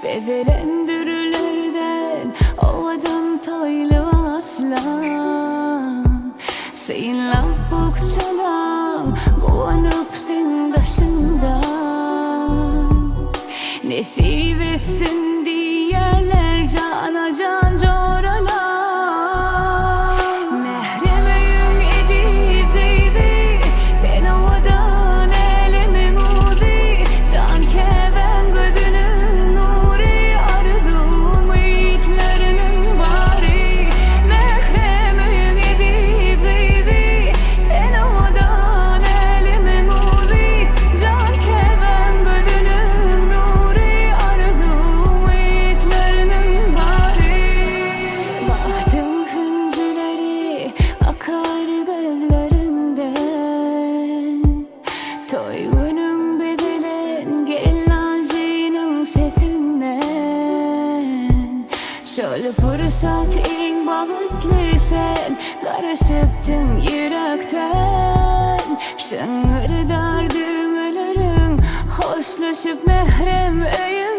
Bedelendürlerden ovadan toylu aslan. Seninle bukçalan bulanıp sen taşından. Nesip etsin diğerler cana can coralan. Mehremeyim edizeydi sen ovadan elimin udi. Can keven gözünün nuri arzum itlerinin bari. Mehremeyim edizeydi sen ovadan elimin udi. Can keven gözünün nuri arzum itlerinin bari. Bahtım hüncüleri akar gözlerinden. Toy günün bedelen gellancının sesinden. Şöyle fırsat en bağıtlı sen karışıptın yürekten. Şıngırdar düğmelerin hoşlaşıp mehrem öyün.